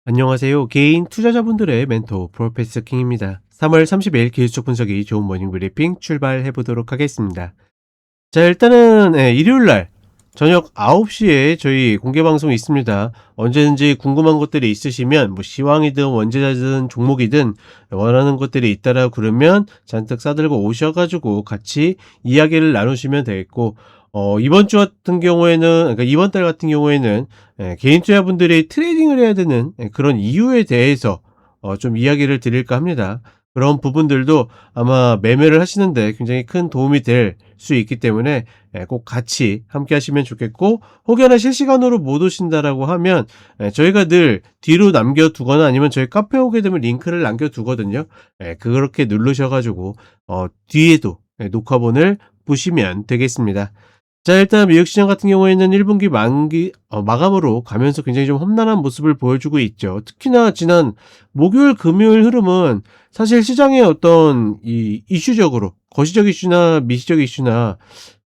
안녕하세요. 개인 투자자분들의 멘토 프로페서 킹입니다. 3월 30일 기술적 분석이 좋은 모닝 브리핑 출발해 보도록 하겠습니다. 자, 일단은 일요일 날 저녁 9시에 저희 공개 방송이 있습니다. 언제든지 궁금한 것들이 있으시면 뭐 시황이든 원재자든 종목이든 원하는 것들이 있다라 그러면 잔뜩 싸들고 오셔 가지고 같이 이야기를 나누시면 되겠고, 이번 주 같은 경우에는, 그러니까 이번 달 같은 경우에는 개인 투자분들이 트레이딩을 해야 되는 그런 이유에 대해서 좀 이야기를 드릴까 합니다. 그런 부분들도 아마 매매를 하시는데 굉장히 큰 도움이 될 수 있기 때문에 꼭 같이 함께 하시면 좋겠고, 혹여나 실시간으로 못 오신다라고 하면 저희가 늘 뒤로 남겨두거나 아니면 저희 카페 오게 되면 링크를 남겨두거든요. 그렇게 누르셔 가지고 뒤에도 녹화본을 보시면 되겠습니다. 자, 일단 미국 시장 같은 경우에는 1분기 마감으로 가면서 굉장히 좀 험난한 모습을 보여주고 있죠. 특히나 지난 목요일, 금요일 흐름은 사실 시장의 어떤 이 이슈적으로 거시적 이슈나 미시적 이슈나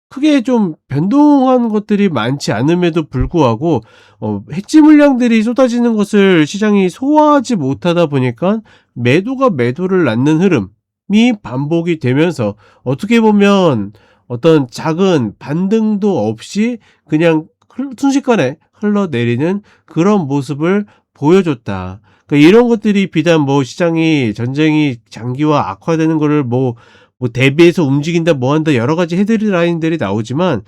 크게 좀 변동한 것들이 많지 않음에도 불구하고 해지 물량들이 쏟아지는 것을 시장이 소화하지 못하다 보니까 매도가 매도를 낳는 흐름이 반복이 되면서 어떻게 보면 어떤 작은 반등도 없이 그냥 순식간에 흘러내리는 그런 모습을 보여줬다. 그러니까 이런 것들이 비단 뭐 시장이 전쟁이 장기화 악화되는 거를 뭐 대비해서 움직인다 뭐 한다 여러 가지 헤드라인들이 나오지만,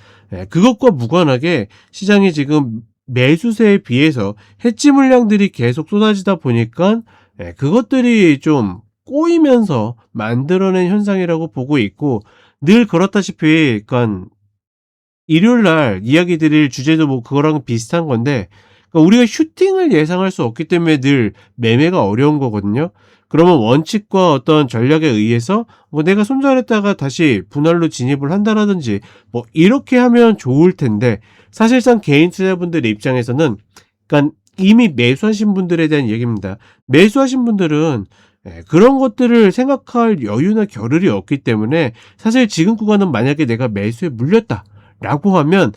그것과 무관하게 시장이 지금 매수세에 비해서 해지 물량들이 계속 쏟아지다 보니까 그것들이 좀 꼬이면서 만들어낸 현상이라고 보고 있고, 늘 그렇다시피 그러니까 일요일 날 이야기 드릴 주제도 뭐 그거랑 비슷한 건데, 그러니까 우리가 슈팅을 예상할 수 없기 때문에 늘 매매가 어려운 거거든요. 그러면 원칙과 어떤 전략에 의해서 뭐 내가 손절했다가 다시 분할로 진입을 한다라든지 뭐 이렇게 하면 좋을 텐데, 사실상 개인 투자자분들의 입장에서는 그러니까 이미 매수하신 분들에 대한 얘기입니다. 매수하신 분들은 그런 것들을 생각할 여유나 겨를이 없기 때문에 사실 지금 구간은 만약에 내가 매수에 물렸다라고 하면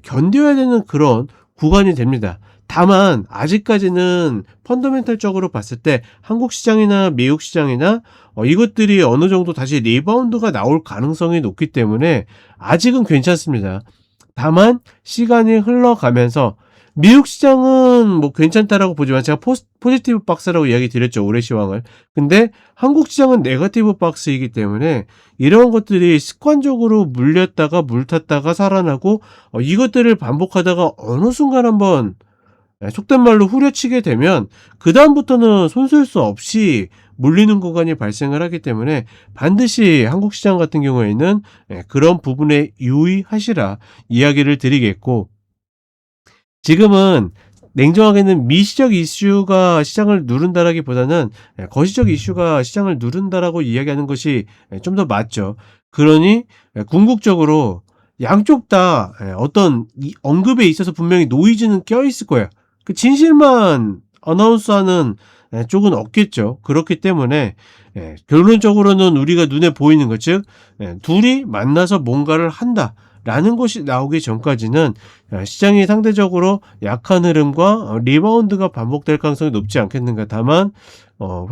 견뎌야 되는 그런 구간이 됩니다. 다만 아직까지는 펀더멘탈적으로 봤을 때 한국 시장이나 미국 시장이나 이것들이 어느 정도 다시 리바운드가 나올 가능성이 높기 때문에 아직은 괜찮습니다. 다만 시간이 흘러가면서 미국 시장은 뭐 괜찮다라고 보지만 제가 포지티브 박스라고 이야기 드렸죠, 올해 시황을. 근데 한국 시장은 네거티브 박스이기 때문에 이런 것들이 습관적으로 물렸다가 물탔다가 살아나고 이것들을 반복하다가 어느 순간 한번 속된 말로 후려치게 되면 그다음부터는 손 쓸 수 없이 물리는 구간이 발생을 하기 때문에 반드시 한국 시장 같은 경우에는 그런 부분에 유의하시라 이야기를 드리겠고, 지금은 냉정하게는 미시적 이슈가 시장을 누른다라기보다는 거시적 이슈가 시장을 누른다라고 이야기하는 것이 좀 더 맞죠. 그러니 궁극적으로 양쪽 다 어떤 이 언급에 있어서 분명히 노이즈는 껴있을 거야. 그 진실만 어나운스하는 쪽은 없겠죠. 그렇기 때문에 결론적으로는 우리가 눈에 보이는 것, 즉 둘이 만나서 뭔가를 한다라는 것이 나오기 전까지는 시장이 상대적으로 약한 흐름과 리바운드가 반복될 가능성이 높지 않겠는가. 다만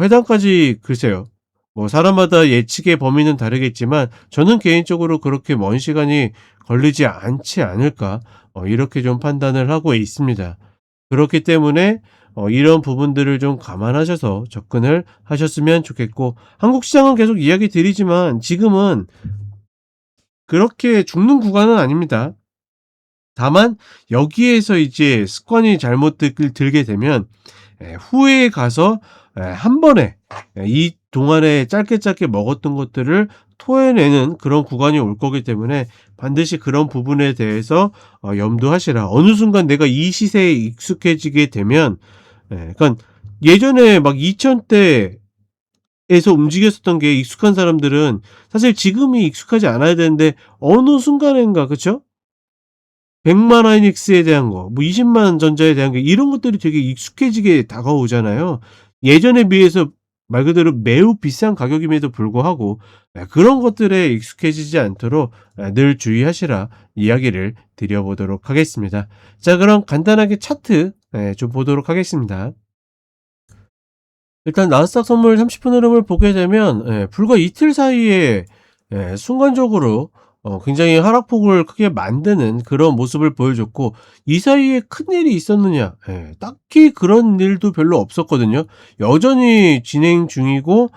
회당까지 글쎄요. 뭐 사람마다 예측의 범위는 다르겠지만 저는 개인적으로 그렇게 먼 시간이 걸리지 않지 않을까, 이렇게 좀 판단을 하고 있습니다. 그렇기 때문에 이런 부분들을 좀 감안하셔서 접근을 하셨으면 좋겠고, 한국 시장은 계속 이야기 드리지만 지금은 그렇게 죽는 구간은 아닙니다. 다만 여기에서 이제 습관이 잘못 들게 되면 후에 가서 한 번에 이 동안에 짧게 먹었던 것들을 토해내는 그런 구간이 올 거기 때문에 반드시 그런 부분에 대해서 염두하시라. 어느 순간 내가 이 시세에 익숙해지게 되면 그러니까 예전에 막 2000대에서 움직였었던 게 익숙한 사람들은 사실 지금이 익숙하지 않아야 되는데 어느 순간인가, 그쵸? 100만 하이닉스에 대한 거, 뭐 20만 전자에 대한 게 이런 것들이 되게 익숙해지게 다가오잖아요. 예전에 비해서 말 그대로 매우 비싼 가격임에도 불구하고 그런 것들에 익숙해지지 않도록 늘 주의하시라 이야기를 드려보도록 하겠습니다. 자, 그럼 간단하게 차트 좀 보도록 하겠습니다. 일단 나스닥 선물 30분 흐름을 보게 되면 불과 이틀 사이에 순간적으로 굉장히 하락폭을 크게 만드는 그런 모습을 보여줬고, 이 사이에 큰일이 있었느냐? 딱히 그런 일도 별로 없었거든요. 여전히 진행 중이고,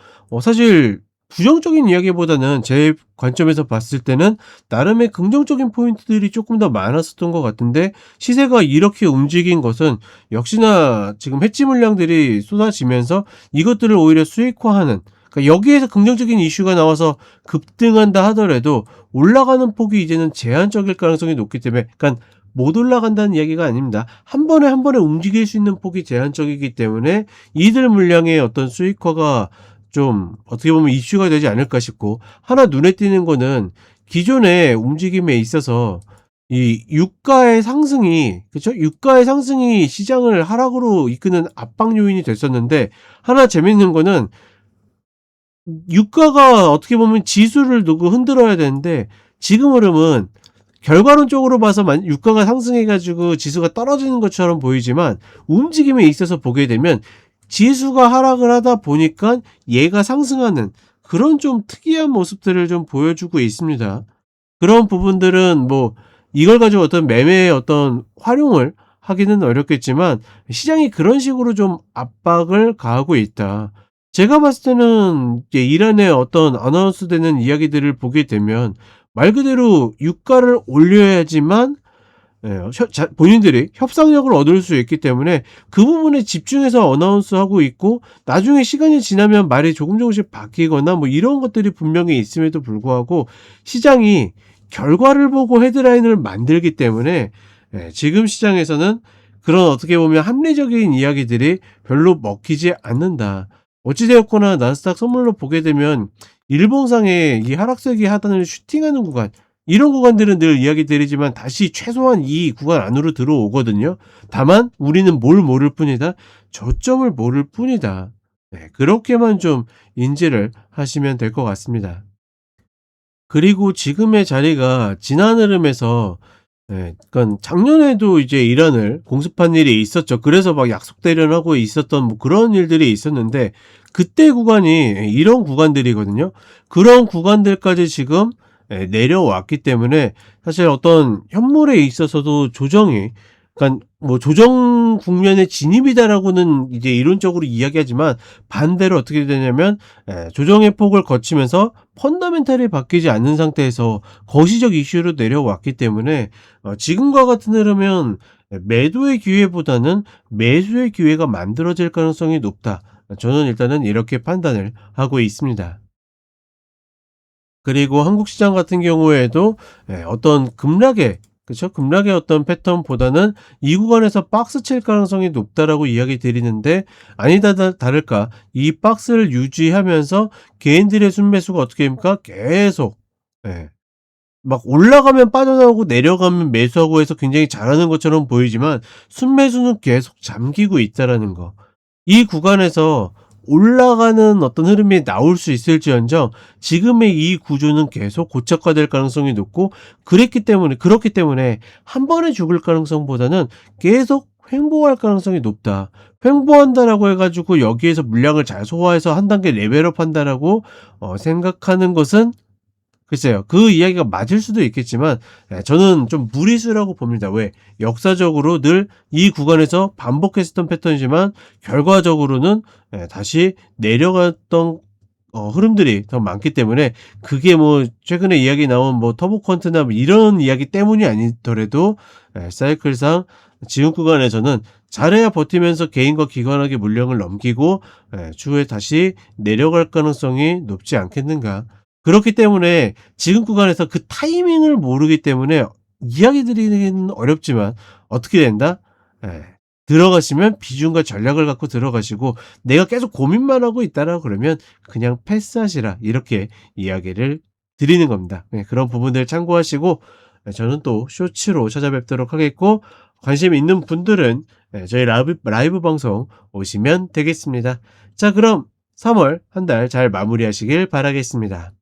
사실 부정적인 이야기보다는 제 관점에서 봤을 때는 나름의 긍정적인 포인트들이 조금 더 많았었던 것 같은데, 시세가 이렇게 움직인 것은 역시나 지금 해지 물량들이 쏟아지면서 이것들을 오히려 수익화하는, 그러니까 여기에서 긍정적인 이슈가 나와서 급등한다 하더라도 올라가는 폭이 이제는 제한적일 가능성이 높기 때문에, 그러니까 못 올라간다는 이야기가 아닙니다. 한 번에 한 번에 움직일 수 있는 폭이 제한적이기 때문에 이들 물량의 어떤 수익화가 좀 어떻게 보면 이슈가 되지 않을까 싶고, 하나 눈에 띄는 거는 기존의 움직임에 있어서 이 유가의 상승이, 그쵸? 유가의 상승이 시장을 하락으로 이끄는 압박 요인이 됐었는데, 하나 재밌는 거는 유가가 어떻게 보면 지수를 두고 흔들어야 되는데, 지금 흐름은 결과론적으로 봐서 유가가 상승해가지고 지수가 떨어지는 것처럼 보이지만, 움직임에 있어서 보게 되면 지수가 하락을 하다 보니까 얘가 상승하는 그런 좀 특이한 모습들을 좀 보여주고 있습니다. 그런 부분들은 뭐 이걸 가지고 어떤 매매의 어떤 활용을 하기는 어렵겠지만, 시장이 그런 식으로 좀 압박을 가하고 있다. 제가 봤을 때는 이제 이란의 어떤 어나운스 되는 이야기들을 보게 되면 말 그대로 유가를 올려야지만 본인들이 협상력을 얻을 수 있기 때문에 그 부분에 집중해서 어나운스하고 있고, 나중에 시간이 지나면 말이 조금씩 바뀌거나 뭐 이런 것들이 분명히 있음에도 불구하고 시장이 결과를 보고 헤드라인을 만들기 때문에 지금 시장에서는 그런 어떻게 보면 합리적인 이야기들이 별로 먹히지 않는다. 어찌되었거나 나스닥 선물로 보게 되면 일봉상의 이 하락세기 하단을 슈팅하는 구간, 이런 구간들은 늘 이야기 드리지만 다시 최소한 이 구간 안으로 들어오거든요. 다만 우리는 뭘 모를 뿐이다. 저점을 모를 뿐이다. 그렇게만 좀 인지를 하시면 될 것 같습니다. 그리고 지금의 자리가 지난 흐름에서, 그러니까 작년에도 이제 이란을 공습한 일이 있었죠. 그래서 막 약속 대련하고 있었던 뭐 그런 일들이 있었는데, 그때 구간이 이런 구간들이거든요. 그런 구간들까지 지금 내려왔기 때문에 사실 어떤 현물에 있어서도 조정이, 그러니까 뭐 조정 국면에 진입이다라고는 이제 이론적으로 이야기하지만, 반대로 어떻게 되냐면 조정의 폭을 거치면서 펀더멘탈이 바뀌지 않는 상태에서 거시적 이슈로 내려왔기 때문에 지금과 같은 흐르면 매도의 기회보다는 매수의 기회가 만들어질 가능성이 높다. 저는 일단은 이렇게 판단을 하고 있습니다. 그리고 한국 시장 같은 경우에도 어떤 급락의, 그쵸? 급락의 어떤 패턴보다는 이 구간에서 박스 칠 가능성이 높다라고 이야기 드리는데, 아니다 다를까 이 박스를 유지하면서 개인들의 순매수가 어떻게 됩니까? 계속 막 올라가면 빠져나오고 내려가면 매수하고 해서 굉장히 잘하는 것처럼 보이지만 순매수는 계속 잠기고 있다라는 거. 이 구간에서 올라가는 어떤 흐름이 나올 수 있을지언정 지금의 이 구조는 계속 고착화될 가능성이 높고, 그렇기 때문에 한 번에 죽을 가능성보다는 계속 횡보할 가능성이 높다. 횡보한다라고 해가지고 여기에서 물량을 잘 소화해서 한 단계 레벨업 한다라고 생각하는 것은, 글쎄요, 그 이야기가 맞을 수도 있겠지만 저는 좀 무리수라고 봅니다. 왜? 역사적으로 늘 이 구간에서 반복했었던 패턴이지만 결과적으로는 다시 내려갔던 흐름들이 더 많기 때문에, 그게 뭐 최근에 이야기 나온 뭐 터보 퀀트나 뭐 이런 이야기 때문이 아니더라도 사이클상 지금 구간에서는 잘해야 버티면서 개인과 기관에게 물량을 넘기고 추후에 다시 내려갈 가능성이 높지 않겠는가. 그렇기 때문에 지금 구간에서 그 타이밍을 모르기 때문에 이야기 드리기는 어렵지만, 어떻게 된다? 예. 들어가시면 비중과 전략을 갖고 들어가시고, 내가 계속 고민만 하고 있다라고 그러면 그냥 패스하시라, 이렇게 이야기를 드리는 겁니다. 그런 부분들 참고하시고 저는 또 쇼츠로 찾아뵙도록 하겠고, 관심 있는 분들은 저희 라이브 방송 오시면 되겠습니다. 자, 그럼 3월 한 달 잘 마무리하시길 바라겠습니다.